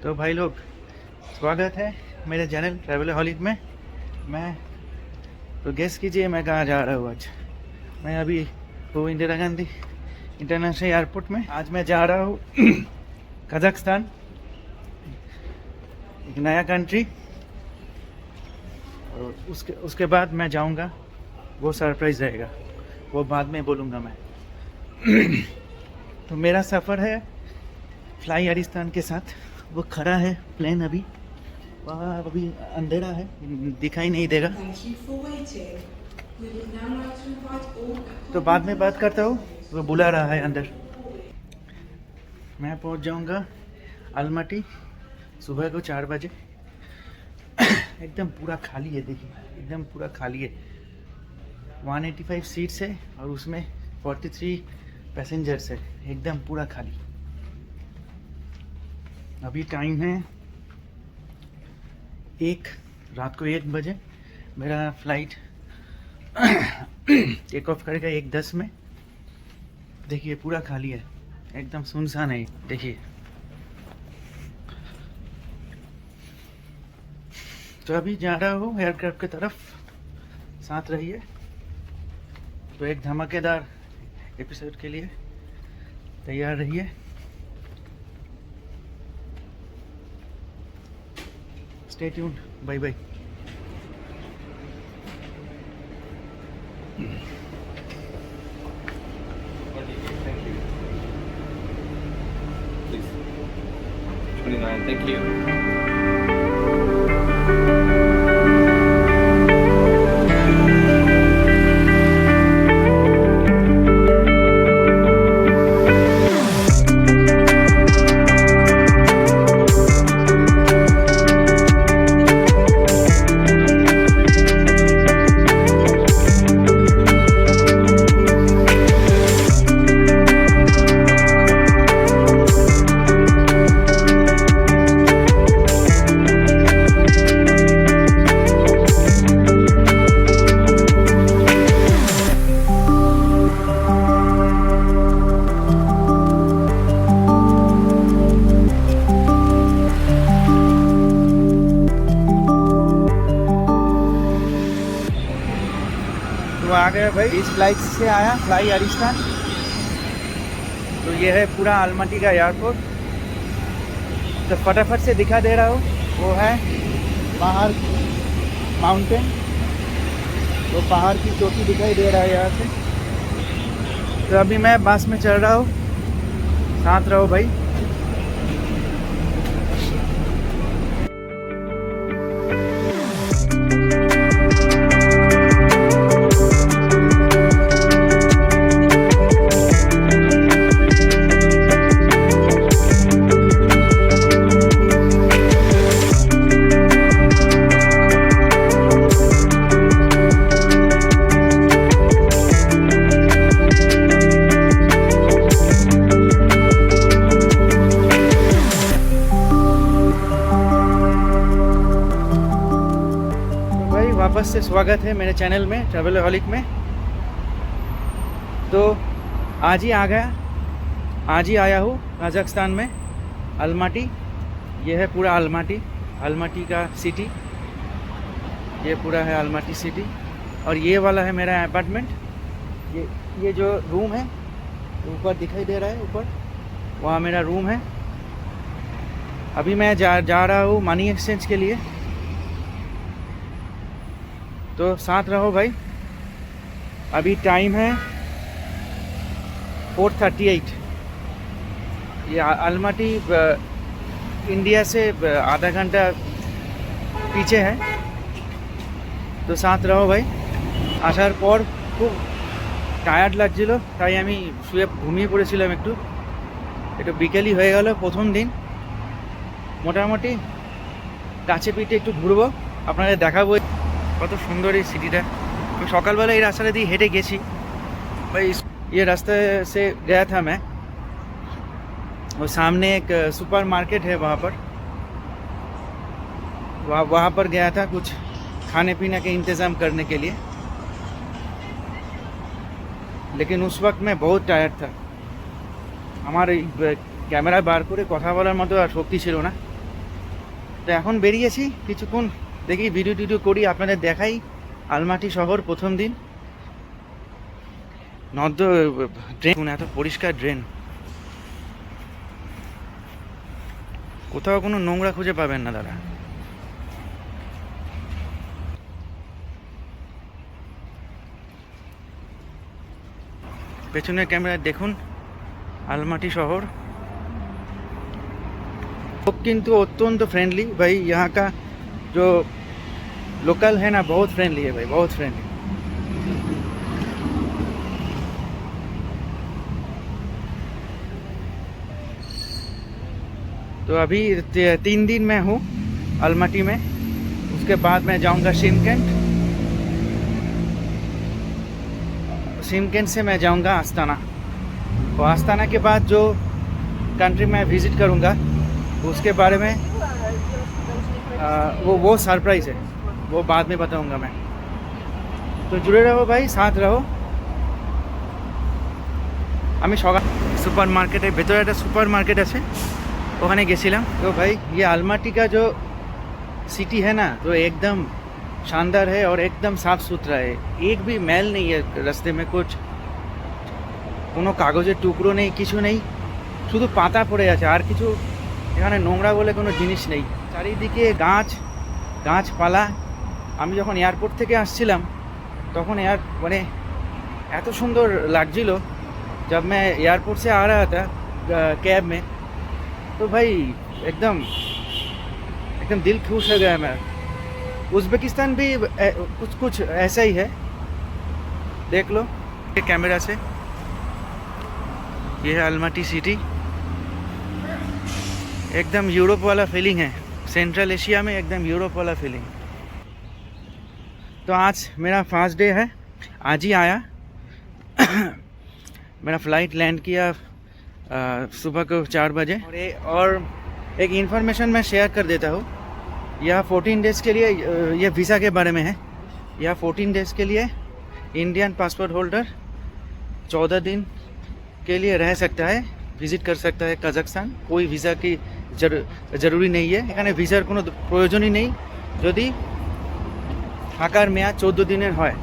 तो भाई लोग, स्वागत है मेरे चैनल ट्रैवलहॉलिक में। मैं तो गेस कीजिए मैं कहाँ जा रहा हूँ आज। मैं अभी हूँ इंदिरा गांधी इंटरनेशनल एयरपोर्ट में। आज मैं जा रहा हूँ कजाकिस्तान, एक नया कंट्री। और उसके बाद मैं जाऊँगा, वो सरप्राइज़ रहेगा, वो बाद में बोलूँगा मैं। तो मेरा सफ़र है फ्लाई अरिस्तान के साथ। वो खड़ा है प्लेन अभी, वहाँ अभी अंधेरा है, दिखाई नहीं देगा। तो बाद में बात करता हूँ, वो बुला रहा है अंदर। मैं पहुँच जाऊँगा अलमाटी सुबह को 4 बजे। एकदम पूरा खाली है, देखिए एकदम पूरा खाली है। 185 सीट्स है और उसमें 43 पैसेंजर्स है, एकदम पूरा खाली। अभी टाइम है रात को 1 बजे। मेरा फ्लाइट टेक ऑफ करेगा 1:10 में। देखिए पूरा खाली है, एकदम सुनसान है। देखिए तो अभी जा रहा हूँ एयरक्राफ्ट की तरफ, साथ रहिए। तो एक धमाकेदार एपिसोड के लिए तैयार रहिए। Stay tuned. Bye bye. Thank you. Please. 29. Thank you. तो आ गए भाई, इस फ्लाइट से आया फ्लाई अरिस्तान। तो ये है पूरा अलमाटी का एयरपोर्ट। तो फटाफट से दिखा दे रहा हूँ, वो है पहाड़ माउंटेन। तो पहाड़ की चोटी दिखाई दे रहा है यहाँ से। तो अभी मैं बस में चल रहा हूँ, साथ रहो भाई। वापस से स्वागत है मेरे चैनल में ट्रैवलहॉलिक में। तो आज ही आया हूँ कजाकिस्तान में, अलमाटी। ये है पूरा अलमाटी का सिटी। ये पूरा है अलमाटी सिटी। और ये वाला है मेरा अपार्टमेंट। ये जो रूम है ऊपर दिखाई दे रहा है, ऊपर वहाँ मेरा रूम है। अभी मैं जा रहा हूँ मनी एक्सचेंज के लिए। तो साथ रहो भाई। अभी टाइम है 4:38। ये अलमाटी इंडिया से आधा घंटा पीछे है। तो साथ रहो भाई। আসার পর খুব টায়ার্ড লাগছিল, তাই আমি শুয়ে ঘুমিয়ে পড়েছিলাম একটু বিকেলই হয়ে গেল প্রথম দিন। মোটামুটি কাছে পিঠে একটু ঘুরবো, আপনাদের দেখাবো কত সুন্দর এই সিটিটা। আমি সকালবেলা এই রাস্তাটা দিয়ে हेटे গেছি भाई। ये रास्ते से गया था मैं। वो सामने एक सुपर मार्केट है, वहाँ पर गया था कुछ खाने पीने के इंतज़ाम करने के लिए। लेकिन उस वक्त मैं बहुत टायर्ड था। আমার এই ক্যামেরা বার করে কথা বলার মতো আর শক্তি ছিল না। তো এখন বেরিয়েছি কিছুক্ষণ দেখি ভিডিও টিডিও করি, আপনাদের দেখাই আলমাটি শহর প্রথম দিন। নর্দ ড্রেন, এত পরিষ্কার ড্রেন, কোথাও কোনো নোংরা খুঁজে পাবেন না দাদা। পেছনের ক্যামেরায় দেখুন আলমাটি শহর। लोग किंतु अत्यंत फ्रेंडली भाई, यहाँ का जो लोकल है ना बहुत फ्रेंडली है भाई, बहुत फ्रेंडली। तो अभी 3 दिन मैं हूँ अलमाटी में, उसके बाद मैं जाऊँगा शिमकेंट से मैं जाऊँगा आस्ताना, और आस्ताना के बाद जो कंट्री मैं विज़िट करूँगा उसके बारे में वो सरप्राइज़ है, वो बाद में बताऊँगा मैं। तो जुड़े रहो भाई, साथ रहो। আমি সকাল সুপার মার্কেটের ভেতরে একটা সুপার মার্কেট আছে, ওখানে গেছিলাম। তো ভাই ये आलमाटी का जो सिटी है ना, तो एकदम शानदार है और एकदम साफ़ सुथरा है, एक भी मैल नहीं है रास्ते में, कुछ কোনো কাগজের টুকরো নেই, কিছু নেই, শুধু পাতা পড়ে আছে, আর কিছু এখানে নোংরা বলে কোনো জিনিস নেই। চারিদিকে গাছপালা। আমি যখন এয়ারपोर्ट থেকে আসছিলাম তখন মানে এত সুন্দর লাগছিল। जब मैं एयरपोर्ट से आ रहा था कैब में, तो भाई एकदम दिल खुश हो गया मैं। उज़्बेकिस्तान भी कुछ ऐसा ही है, देख लो कैमरा से। ये है अलमाटी सिटी, एकदम यूरोप वाला फीलिंग है, सेंट्रल एशिया में एकदम यूरोप वाला फीलिंग। तो आज मेरा फर्स्ट डे है, आज ही आया। मेरा फ़्लाइट लैंड किया सुबह को 4 बजे। और एक इन्फॉर्मेशन मैं शेयर कर देता हूँ, यह 14 डेज़ के लिए, यह वीज़ा के बारे में है। यह 14 डेज़ के लिए इंडियन पासपोर्ट होल्डर 14 दिन के लिए रह सकता है, विजिट कर सकता है কাজাকস্তান। कोई वीज़ा की जरूरी नहीं है, এখানে ভিসার কোনো প্রয়োজনই নেই। যদি থাকার মেয়াদ 14 দিনের হয়,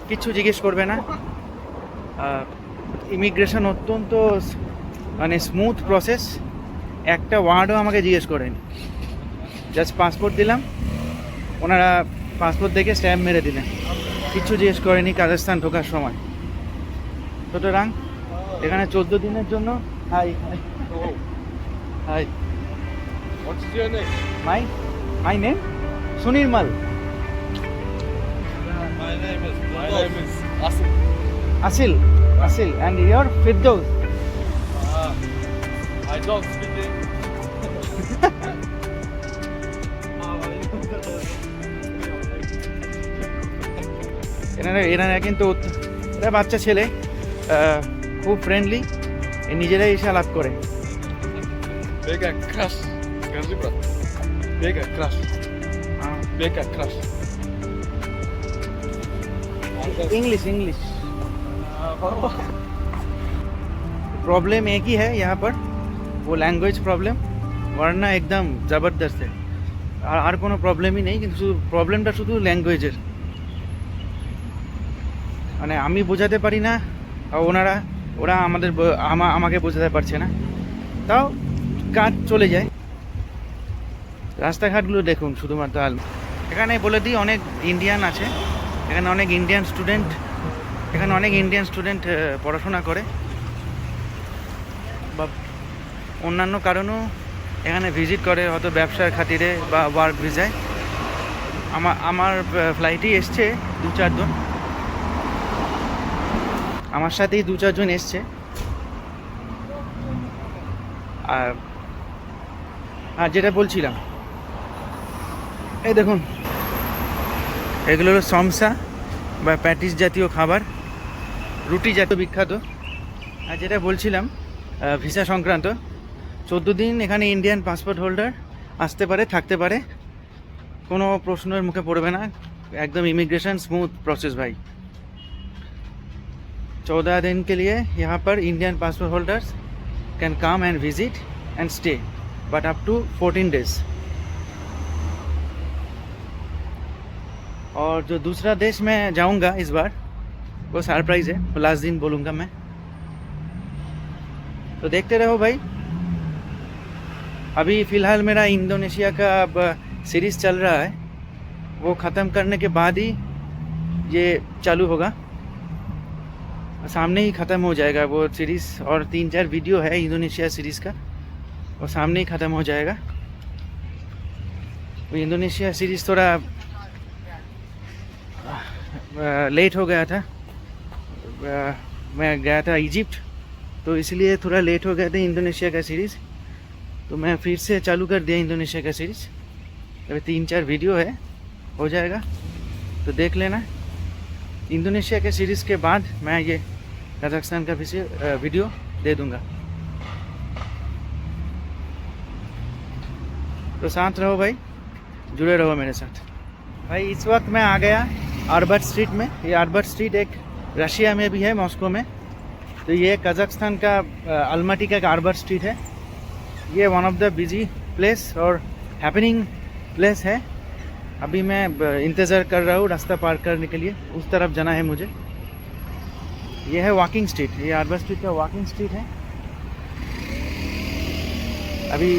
কিচ্ছু জিজ্ঞেস করবে না। ইমিগ্রেশন অত্যন্ত মানে স্মুথ প্রসেস, একটা ওয়ার্ডও আমাকে জিজ্ঞেস করেনি। জাস্ট পাসপোর্ট দিলাম, ওনারা পাসপোর্ট দেখে স্ট্যাম্প মেরে দিলেন, কিচ্ছু জিজ্ঞেস করেনি কাজাকস্তান ঢোকার সময়। সুতরাং এখানে 14 দিনের জন্য। High high, What's your name? My name Sunirmal. My name is Asim. Asil, and your Firdaus. I don't speak English. এনারা কিন্তু এরা বাচ্চা ছেলে, খুব ফ্রেন্ডলি, নিজেরাই এসে আলাপ করে। Bega crush. Скажи, брат. Bega crush. Bega crush. English problem एक ही है यहाँ पर, वो लैंग्वेज प्रॉब्लम, वरना एकदम ज़बरदस्त है। আর কোনো প্রবলেমই নেই, কিন্তু শুধু প্রবলেমটা শুধু ল্যাঙ্গুয়েজের। মানে আমি বোঝাতে পারি না, ওরা আমাকে বোঝাতে পারছে না, তাও কাজ চলে যায়। রাস্তাঘাটগুলো দেখুন শুধুমাত্র এখানে বলে দিই অনেক ইন্ডিয়ান আছে, এখানে অনেক ইন্ডিয়ান স্টুডেন্ট পড়াশোনা করে, বা অন্যান্য কারণেও এখানে ভিজিট করে, হয়তো ব্যবসার খাতিরে বা ওয়ার্ক ভিসায়। আমার ফ্লাইটেই এসছে 2-4 জন, আমার সাথেই 2-4 জন এসছে। আর যেটা বলছিলাম, এই দেখুন এগুলো হলো সমসা বা প্যাটিস জাতীয় খাবার, রুটি জাতীয় বিখ্যাত। আর যেটা বলছিলাম ভিসা সংক্রান্ত, 14 দিন এখানে ইন্ডিয়ান পাসপোর্ট হোল্ডার আসতে পারে, থাকতে পারে, কোনো প্রশ্নের মুখে পড়বে না, एकदम इमिग्रेशन स्मूथ प्रोसेस भाई। 14 दिन के लिए यहाँ पर Indian passport holders can come and visit and stay, but up to 14 days। और जो दूसरा देश में जाऊंगा इस बार वो सरप्राइज़ है, लास्ट दिन बोलूँगा मैं। तो देखते रहो भाई। अभी फ़िलहाल मेरा इंडोनेशिया का अब सीरीज़ चल रहा है, वो ख़त्म करने के बाद ही ये चालू होगा, सामने ही ख़त्म हो जाएगा वो सीरीज़। और 3-4 वीडियो है इंडोनेशिया सीरीज़ का, और सामने ही ख़त्म हो जाएगा। वो इंडोनेशिया सीरीज़ थोड़ा लेट हो गया था, मैं गया था इजिप्ट, तो इसलिए थोड़ा लेट हो गया था इंडोनेशिया का सीरीज़। तो मैं फिर से चालू कर दिया इंडोनेशिया का सीरीज़। अभी 3-4 वीडियो है, हो जाएगा, तो देख लेना। इंडोनेशिया के सीरीज़ के बाद मैं ये कजाकिस्तान का वीडियो दे दूँगा। तो साथ रहो भाई, जुड़े रहो मेरे साथ भाई। इस वक्त मैं आ गया आर्बर्ट स्ट्रीट में। ये आर्बर्ट स्ट्रीट एक रशिया में भी है, मॉस्को में। तो ये कजाकिस्तान का अलमाटी का एक आर्बर्ट स्ट्रीट है। ये one of the busy place और हैपनिंग प्लेस है। अभी मैं इंतज़ार कर रहा हूँ रास्ता पार करने के लिए, उस तरफ जाना है मुझे। ये है वॉकिंग स्ट्रीट, ये आर्बर्ट स्ट्रीट का वॉकिंग स्ट्रीट है। अभी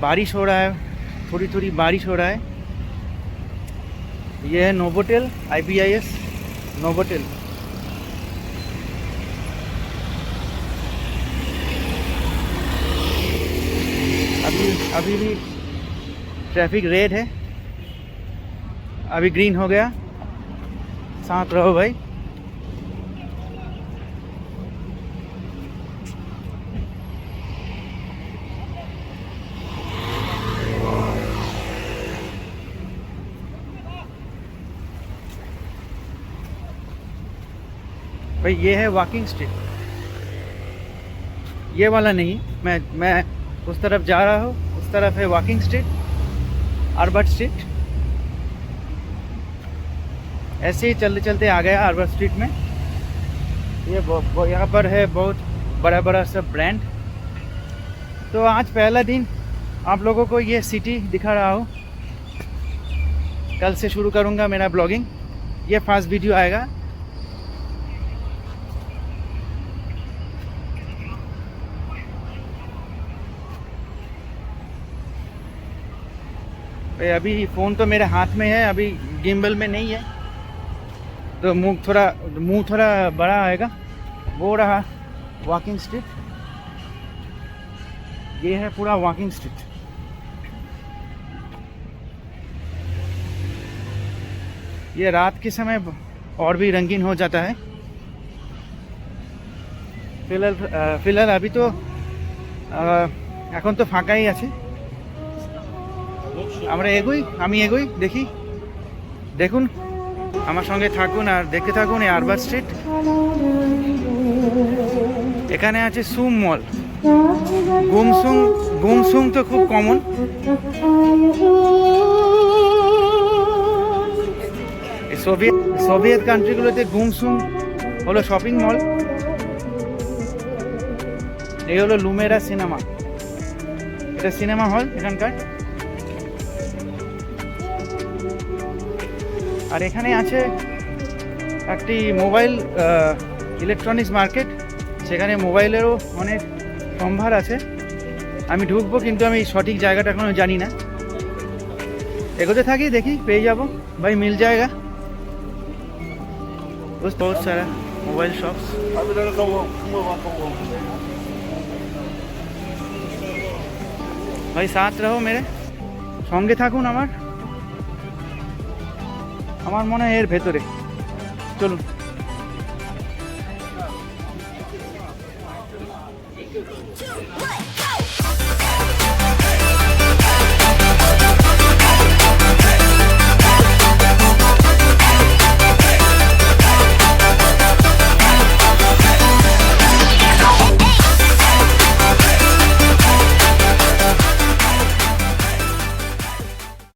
बारिश हो रहा है, थोड़ी थोड़ी बारिश हो रहा है। ये है नोवोटेल, IBIS नोवोटेल। अभी भी ट्रैफिक रेड है, अभी ग्रीन हो गया। साथ रहो भाई। भाई ये है वॉकिंग स्ट्रीट, ये वाला नहीं, मैं उस तरफ जा रहा हूँ। उस तरफ है वॉकिंग स्ट्रीट, आर्बर्ट स्ट्रीट। ऐसे ही चलते चलते आ गया आर्बर्ट स्ट्रीट में। ये यहाँ पर है बहुत बड़ा बड़ा सब ब्रांड। तो आज पहला दिन आप लोगों को ये सिटी दिखा रहा हूँ। कल से शुरू करूँगा मेरा ब्लॉगिंग, ये फर्स्ट वीडियो आएगा। अभी फ़ोन तो मेरे हाथ में है, अभी गिम्बल में नहीं है, तो मुंह थोड़ा बड़ा आएगा। वो रहा वॉकिंग स्ट्रीट, ये है पूरा वॉकिंग स्ट्रीट। ये रात के समय और भी रंगीन हो जाता है। फिलहाल अभी तो এখন তো ফাঁকাই আছে। আমরা আমি এগোই, দেখি, দেখুন, আমার সঙ্গে থাকুন আর দেখতে থাকুন। এই আরবার্ট স্ট্রিট, এখানে আছে সুম মল। গুমসুং তো খুব কমন। সোভিয়েত কান্ট্রিগুলোতে গুমসুং হলো শপিং মল। এই হলো লুমেরা সিনেমা, এটা সিনেমা হল এখানকার। আর এখানে আছে একটি মোবাইল ইলেকট্রনিক্স মার্কেট, সেখানে মোবাইলেরও অনেক সম্ভার আছে। আমি ঢুকবো, কিন্তু আমি সঠিক জায়গাটা এখনো জানি না। এগোতে থাকি, দেখি পেয়ে যাবো ভাই, মিল जाएगा। बहुत सारा मोबाइल शॉप्स। भाई साथ रहो, मेरे সঙ্গে থাকুন। আমার মনে হয় এর ভেতরে, চলুন।